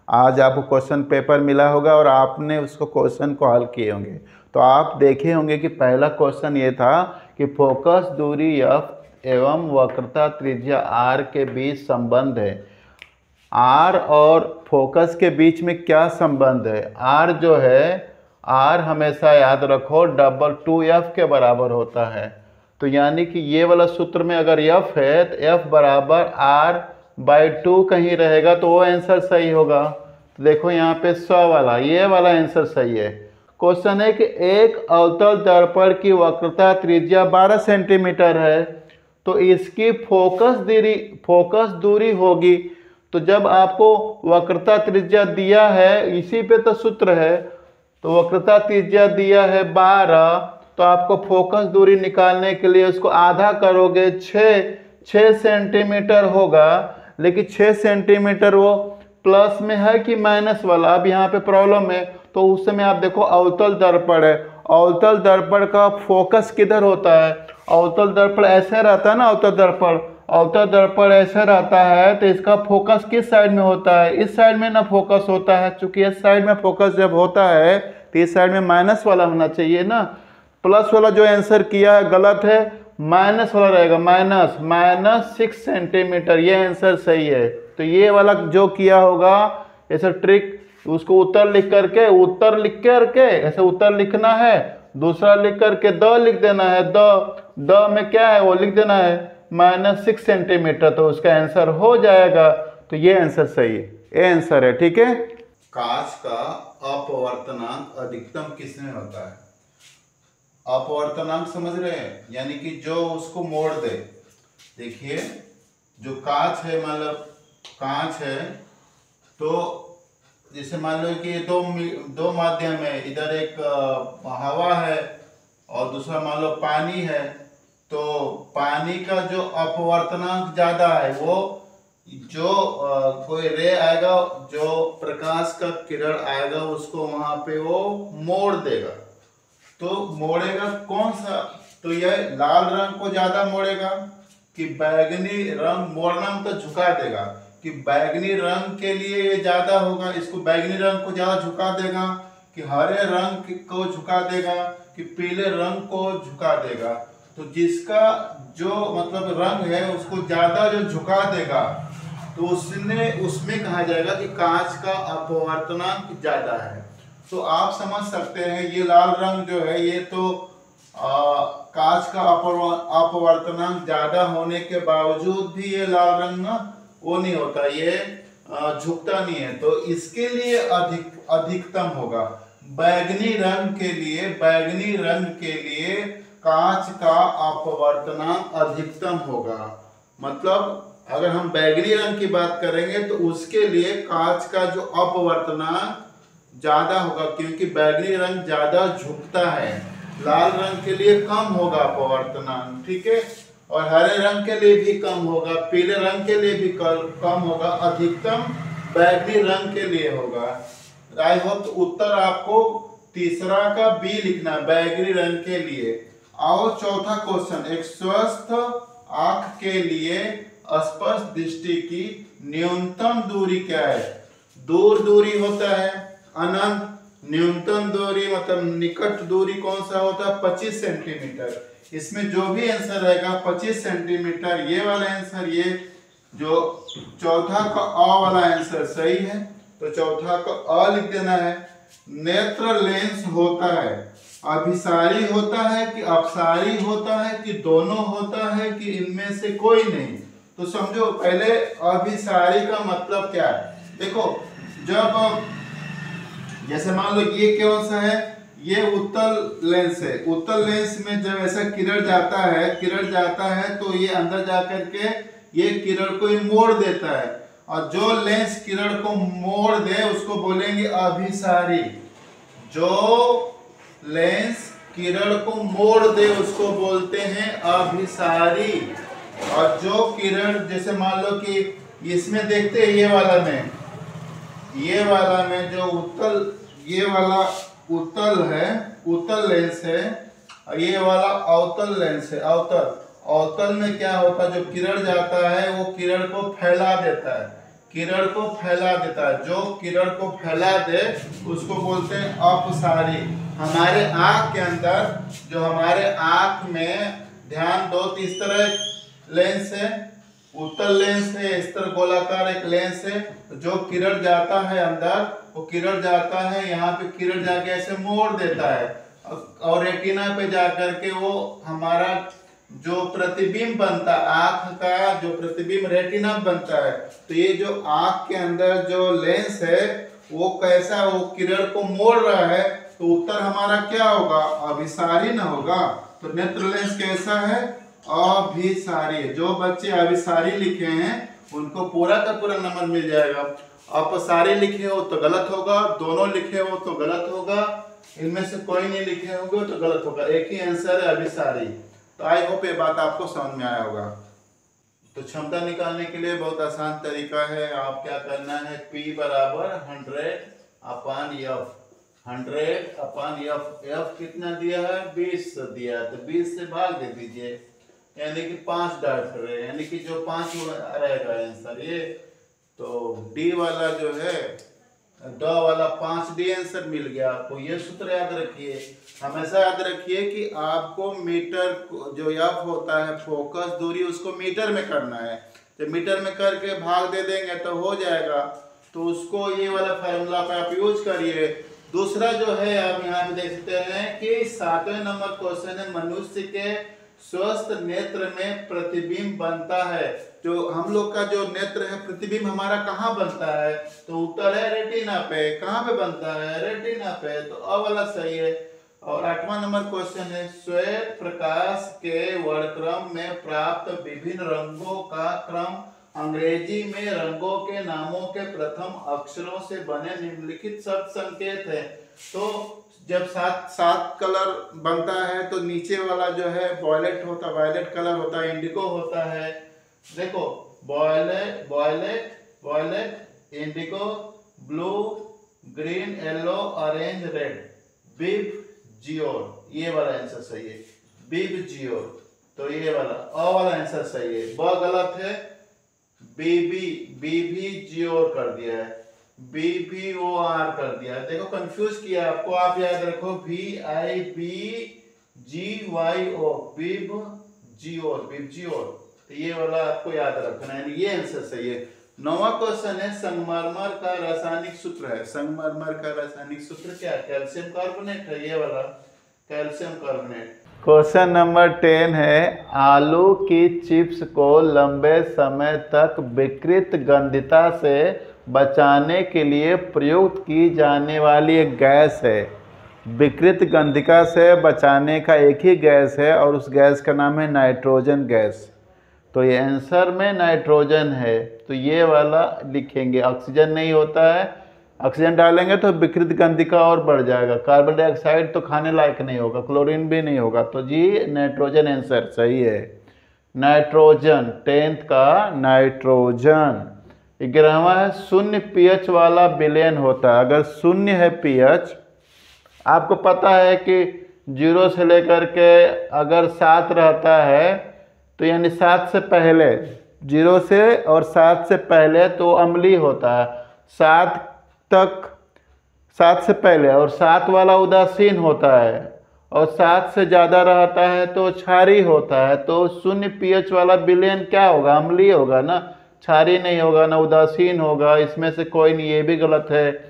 आज आपको question paper मिला होगा और आपने उसको क्वेश्चन को हल किए होंगे। तो आप देखे होंगे कि पहला क्वेश्चन ये था कि फोकस दूरी F एवं वक्रता त्रिज्या R के बीच संबंध है। R और फोकस के बीच में क्या संबंध है? R जो है, R हमेशा याद रखो डबल 2F के बराबर होता है। तो यानी कि ये वाला सूत्र में अगर F है तो F बराबर R/2 कहीं रहेगा तो वो आंसर सही होगा। तो देखो यहाँ पे 100 वाला, ये वाला आंसर सही है। क्वेश्चन है कि एक अवतल दर्पण की वक्रता त्रिज्या 12 सेंटीमीटर है, तो इसकी फोकस दूरी होगी। तो जब आपको वक्रता त्रिज्या दिया है, इसी पे तो सूत्र है, तो वक्रता त्रिज्या दिया है 12, तो आपको फोकस दूरी निकालने के लिए उसको आधा करोगे, 6 सेंटीमीटर होगा। लेकिन 6 सेंटीमीटर वो प्लस में है कि माइनस वाला, अब यहाँ पे प्रॉब्लम है। तो उस समय आप देखो अवतल दर्पण है, अवतल दर्पण का फोकस किधर होता है? अवतल दर्पण ऐसे रहता है ना, अवतल दर्पण ऐसे रहता है, तो इसका फोकस किस साइड में होता है? इस साइड में ना फोकस होता है। चूंकि इस साइड में फोकस जब होता है तो इस साइड में माइनस वाला होना चाहिए ना। प्लस वाला जो आंसर किया है गलत है, माइनस वाला रहेगा, -6 सेंटीमीटर, ये आंसर सही है। तो ये वाला जो किया होगा ऐसा ट्रिक, उसको उत्तर लिख करके ऐसे उत्तर लिखना है, दूसरा लिख करके द लिख देना है, द में क्या है वो लिख देना है -6 सेंटीमीटर, तो उसका आंसर हो जाएगा। तो ये आंसर सही है, ये आंसर है, ठीक है। कांच का अपवर्तनांक अधिकतम किसमें होता है? अपवर्तनांक समझ रहे हैं, यानी कि जो उसको मोड़ दे। देखिए जो कांच है, मतलब कांच है, तो जैसे मान लो कि दो माध्यम है, इधर एक हवा है और दूसरा मान लो पानी है। तो पानी का जो अपवर्तनांक ज्यादा है, वो जो कोई रे आएगा, जो प्रकाश का किरण आएगा, उसको वहां पे वो मोड़ देगा। तो मोड़ेगा कौन सा? तो यह लाल रंग को ज्यादा मोड़ेगा कि बैगनी रंग? मोड़ना मतलब झुका देगा कि बैगनी रंग के लिए ये ज्यादा होगा, इसको बैगनी रंग को ज्यादा झुका देगा, कि हरे रंग को झुका देगा, कि पीले रंग को झुका देगा। तो जिसका जो मतलब रंग है उसको ज्यादा जो झुका देगा, तो उसमें कहा जाएगा कि कांच का अपवर्तनांक ज्यादा है। तो आप समझ सकते हैं ये लाल रंग जो है, ये तो कांच का अपवर्तनांक ज्यादा होने के बावजूद भी ये लाल रंग ना वो नहीं होता, ये झुकता नहीं है। तो इसके लिए अधिकतम होगा। बैगनी रंग के लिए कांच का अपवर्तनांक अधिकतम होगा। मतलब अगर हम बैगनी रंग की बात करेंगे तो उसके लिए कांच का जो अपवर्तनांक ज्यादा होगा, क्योंकि बैगनी रंग ज्यादा झुकता है। लाल रंग के लिए कम होगा अपवर्तनांक, ठीक है। और हरे रंग के लिए भी कम होगा, पीले रंग के लिए भी कम होगा, अधिकतम बैगनी रंग के लिए होगा। आई होप उत्तर आपको तीसरा का बी लिखना है, बैगनी रंग के लिए। और चौथा क्वेश्चन, एक स्वस्थ आंख के लिए स्पष्ट दृष्टि की न्यूनतम दूरी क्या है? दूरी होता है अनंत, न्यूनतम दूरी मतलब निकट दूरी कौन सा होता है? 25 सेंटीमीटर। इसमें जो भी आंसर रहेगा 25 सेंटीमीटर, ये वाला आंसर, ये जो चौथा का अ वाला आंसर सही है, तो चौथा का अ लिख देना है। नेत्र लेंस होता है, अभिसारी होता है कि अपसारी होता है कि दोनों होता है कि इनमें से कोई नहीं? तो समझो पहले अभिसारी का मतलब क्या है। देखो जब जैसे मान लो ये कौन सा है, ये उत्तल लेंस है। उत्तल लेंस में जब ऐसा किरण जाता है तो ये अंदर जाकर के ये किरण को मोड़ देता है, और जो लेंस किरण को मोड़ दे उसको बोलेंगे अभिसारी। जो लेंस किरण को मोड़ दे उसको बोलते हैं अभिसारी। और जो किरण जैसे मान लो कि इसमें देखते हैं, ये वाला में जो उत्तल, ये वाला उत्तल है, उत्तल लेंस है, और ये वाला अवतल लेंस है, अवतल। अवतल में क्या होता है, जो किरण जाता है वो किरण को फैला देता है, किरण को फैला देता है, जो किरण को फैला दे उसको बोलते हैं अपसारी। हमारे आँख के अंदर, जो हमारे आँख में ध्यान दो, तो इस तरह लेंस है, उत्तल लेंस है, इस तरह गोलाकार एक लेंस है। जो किरण जाता है अंदर, वो किरण जाता है यहाँ पे, किरण जाके ऐसे मोड़ देता है और रेटिना पे जाकर के वो हमारा जो प्रतिबिंब बनता है, आँख का जो प्रतिबिंब रेटिना बनता है। तो ये जो आँख के अंदर जो लेंस है वो कैसा, वो किरण को मोड़ रहा है, तो उत्तर हमारा क्या होगा, अभिसारी ना होगा। तो नेत्र लेंस कैसा है, अभिसारी। जो बच्चे अभिसारी लिखे हैं उनको पूरा का पूरा नंबर मिल जाएगा। अपसारी लिखे हो तो गलत होगा, दोनों लिखे हो तो गलत होगा, इनमें से कोई नहीं लिखे होंगे तो गलत होगा। एक ही आंसर है अभिसारी। तो आई होप ये बात आपको समझ में आया होगा। तो क्षमता निकालने के लिए बहुत आसान तरीका है। आप क्या करना है, P बराबर 100/F, 100/F। F कितना दिया है, 20 दिया है, तो 20 से भाग दे दीजिए, यानी कि 5 डाट रहे, यानी कि जो 5 रहेगा आंसर ये। तो डी वाला जो है, ड वाला 5D आंसर मिल गया आपको। ये सूत्र याद रखिए, हमेशा याद रखिए कि आपको मीटर जो एफ होता है फोकस दूरी, उसको मीटर में करना है। तो मीटर में करके भाग दे देंगे तो हो जाएगा। तो उसको ये वाला फार्मूला पे आप यूज करिए। दूसरा जो है आप यहाँ पे देख सकते हैं कि 7वें नंबर क्वेश्चन है, मनुष्य के स्वस्थ नेत्र में प्रतिबिंब बनता है। जो हम लोग का जो नेत्र है, प्रतिबिंब हमारा कहाँ बनता है, तो उत्तर है रेटिना पे। कहाँ पे बनता है, रेटिना पे। तो अ वाला सही है। और 8वां नंबर क्वेश्चन है, श्वेत प्रकाश के वर्णक्रम में प्राप्त विभिन्न रंगों का क्रम अंग्रेजी में रंगों के नामों के प्रथम अक्षरों से बने निम्नलिखित शब्द संकेत है। तो जब सात कलर बनता है तो नीचे वाला जो है वॉयलेट होता, वॉयलेट कलर होता है, इंडिगो होता है। देखो violet, violet, violet, indigo, blue, green, yellow, orange, red, VIBGYOR. ये वाला आंसर सही है, बिब जियोर। तो ये वाला अ वाला आंसर सही है। ब गलत है, बीबी जियोर कर दिया है, BBOR कर दिया है। देखो कंफ्यूज किया आपको, आप याद रखो VIBGYO, बिब जियोर, बिब जियोर। तो ये वाला आपको याद रखना है, ये आंसर सही है। 9वां क्वेश्चन है, संगमरमर का रासायनिक सूत्र है। संगमरमर का रासायनिक सूत्र क्या है, कैल्शियम कार्बोनेट है, ये वाला कैल्शियम कार्बोनेट। क्वेश्चन नंबर 10 है, आलू की चिप्स को लंबे समय तक विकृत गंधिता से बचाने के लिए प्रयुक्त की जाने वाली एक गैस है। विकृत गंधिका से बचाने का एक ही गैस है और उस गैस का नाम है नाइट्रोजन गैस। तो ये आंसर में नाइट्रोजन है, तो ये वाला लिखेंगे। ऑक्सीजन नहीं होता है, ऑक्सीजन डालेंगे तो विकृत गंधिका और बढ़ जाएगा। कार्बन डाइऑक्साइड तो खाने लायक नहीं होगा, क्लोरीन भी नहीं होगा। तो जी नाइट्रोजन आंसर सही है। नाइट्रोजन 10th का नाइट्रोजन। 11वां है, शून्य pH वाला विलयन होता है। अगर शून्य है pH, आपको पता है कि 0 से लेकर के अगर 7 रहता है तो यानी 7 से पहले, 0 से और 7 से पहले तो अम्लीय होता है। 7 से पहले और 7 वाला उदासीन होता है, और 7 से ज़्यादा रहता है तो क्षारीय होता है। तो शून्य pH वाला विलयन क्या होगा, अम्लीय होगा ना, क्षारीय नहीं होगा, ना उदासीन होगा। इसमें से कोई नहीं, ये भी गलत है।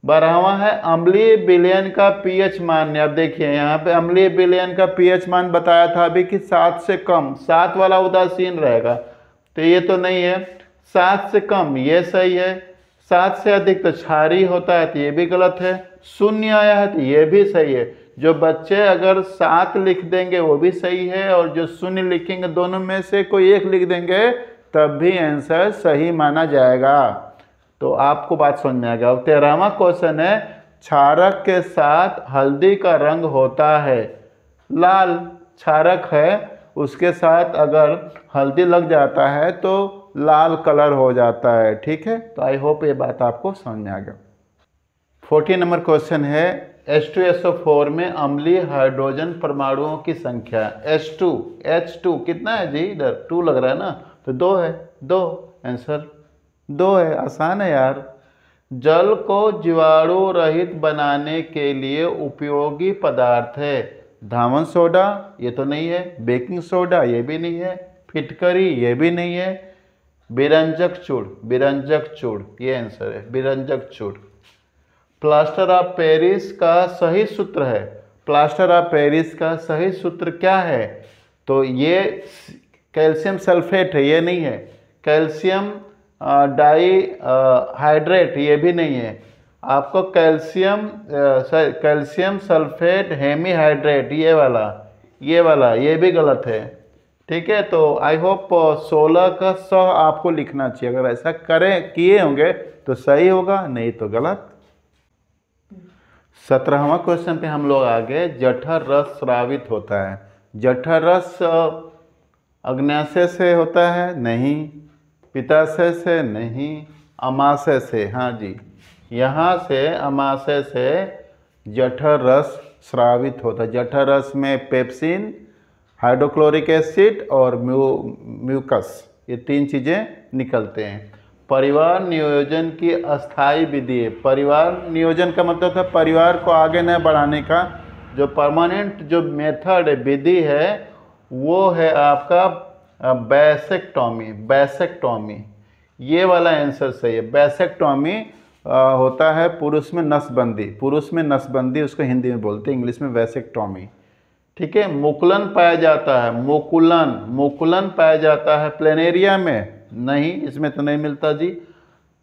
12वां है, अम्लीय विलयन का pH मान। अब देखिए यहाँ पे अम्लीय विलयन का pH मान बताया था अभी कि 7 से कम, 7 वाला उदासीन रहेगा, तो ये तो नहीं है। 7 से कम ये सही है, 7 से अधिक तो क्षारीय होता है, तो ये भी गलत है। शून्य आया है तो ये भी सही है। जो बच्चे अगर 7 लिख देंगे वो भी सही है, और जो शून्य लिखेंगे दोनों में से कोई एक लिख देंगे तब भी आंसर सही माना जाएगा। तो आपको बात समझ में आ गया। 13वां क्वेश्चन है, क्षारक के साथ हल्दी का रंग होता है लाल। क्षारक है, उसके साथ अगर हल्दी लग जाता है तो लाल कलर हो जाता है। ठीक है, तो आई होप ये बात आपको समझ में आ गया। 14 नंबर क्वेश्चन है, H2SO4 में अम्लीय हाइड्रोजन परमाणुओं की संख्या। H2 कितना है जी, इधर 2 लग रहा है ना, तो 2 है, 2 आंसर। 2 है, आसान है यार। जल को जीवाणु रहित बनाने के लिए उपयोगी पदार्थ है। धावन सोडा ये तो नहीं है, बेकिंग सोडा ये भी नहीं है, फिटकरी ये भी नहीं है, बिरंजक चूड़ ये आंसर है, बिरंजक चूड़। प्लास्टर ऑफ पेरिस का सही सूत्र है, प्लास्टर ऑफ पेरिस का सही सूत्र क्या है? तो ये कैल्शियम सल्फेट है, ये नहीं है। कैल्शियम डाई हाइड्रेट ये भी नहीं है। आपको कैल्शियम सल्फेट हेमीहाइड्रेट ये वाला ये भी गलत है। ठीक है, तो आई होप 16 का 100 आपको लिखना चाहिए। अगर ऐसा किए होंगे तो सही होगा, नहीं तो गलत। 17वां क्वेश्चन पे हम लोग आगे। जठर रस स्रावित होता है। जठर रस अग्न्याशय से होता है? नहीं। पित्ताशय से? नहीं। अमाशय से? हाँ जी, यहाँ से अमाशय से जठर रस स्रावित होता है। जठर रस में पेप्सिन, हाइड्रोक्लोरिक एसिड और म्यूकस ये 3 चीज़ें निकलते हैं। परिवार नियोजन की अस्थायी विधि है। परिवार नियोजन का मतलब था परिवार को आगे न बढ़ाने का जो परमानेंट जो मेथड है, विधि है, वो है आपका बैसेक्टॉमी। ये वाला आंसर सही है। बैसेक्टॉमी होता है पुरुष में नसबंदी उसको हिंदी में बोलते हैं, इंग्लिश में वैसेक्टॉमी। ठीक है। मुकुलन पाया जाता है, मुकुलन पाया जाता है प्लेनेरिया में? नहीं, इसमें तो नहीं मिलता जी।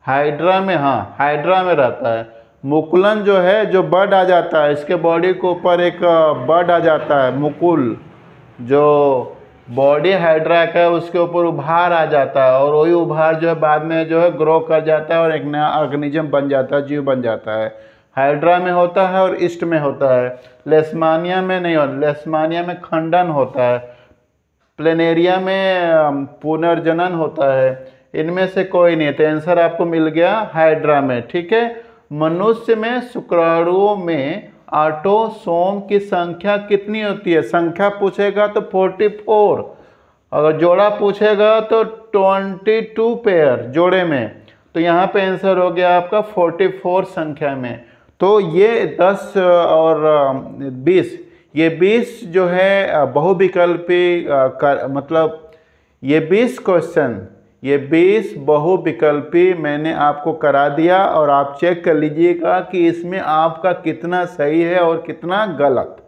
हाइड्रा में? हाँ, हाइड्रा में रहता है। मुकुलन जो है, जो बर्ड आ जाता है, इसके बॉडी के ऊपर एक बर्ड आ जाता है, मुकुल, जो बॉडी हाइड्रा का है उसके ऊपर उभार आ जाता है, और वही उभार जो है बाद में जो है ग्रो कर जाता है और एक नया ऑर्गेनिज्म बन जाता है, जीव बन जाता है। हाइड्रा में होता है और ईस्ट में होता है। लेस्मानिया में नहीं होता, लेस्मानिया में खंडन होता है, प्लेनेरिया में पुनर्जनन होता है। इनमें से कोई नहीं है, तो आंसर आपको मिल गया हाइड्रा में। ठीक है। मनुष्य में शुक्राणुओं में ऑटोसोम की संख्या कितनी होती है? संख्या पूछेगा तो 44, अगर जोड़ा पूछेगा तो 22 पेयर जोड़े में, तो यहाँ पे आंसर हो गया आपका 44 संख्या में। तो ये 10 और 20, ये 20 जो है बहुविकल्पी मतलब ये 20 क्वेश्चन, ये 20 बहुविकल्पी मैंने आपको करा दिया, और आप चेक कर लीजिएगा कि इसमें आपका कितना सही है और कितना गलत।